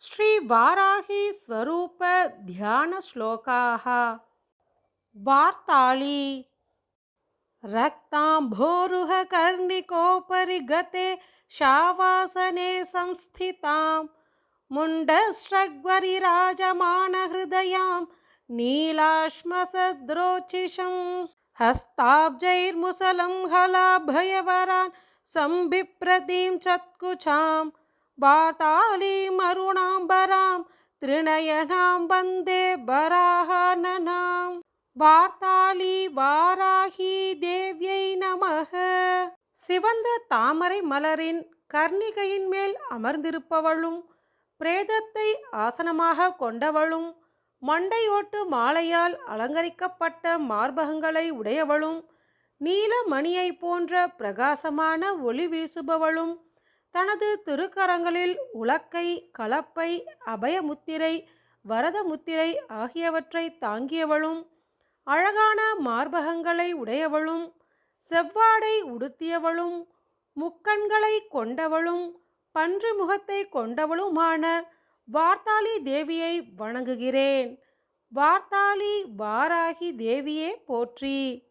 श्री वाराही स्वरूप ध्यान श्लोकाः। वार्ताली रक्तांभोरुह कर्णिकोपरि गते शावासने संस्थितां मुण्डश्रग्वरिराजमानहृदयां नीलाश्मसद्रोचिषं हस्ताब्जैर्मुसलं हलाभयवरान् संबिप्रतीं चत्कुचां वार्तालीमरुणाम्बरां त्रिनयनां वन्दे वराहाननाम्। வார்த்தாளி வாராகி தேவ்யை நமக. சிவந்த தாமரை மலரின் கர்ணிகையின் மேல் அமர்ந்திருப்பவளும், பிரேதத்தை ஆசனமாக கொண்டவளும், மண்டையோட்டு மாலையால் அலங்கரிக்கப்பட்ட மார்பகங்களை உடையவளும், நீலமணியை போன்ற பிரகாசமான ஒளி வீசுபவளும், தனது திருக்கரங்களில் உலக்கை, கலப்பை, அபயமுத்திரை, வரதமுத்திரை ஆகியவற்றை தாங்கியவளும், அழகான மார்பகங்களை உடையவளும், செவ்வாடை உடுத்தியவளும், முக்கண்களை கொண்டவளும், பன்றி முகத்தை கொண்டவளுமான வார்த்தாளி தேவியை வணங்குகிறேன். வார்த்தாளி வாராகி தேவியே போற்றி.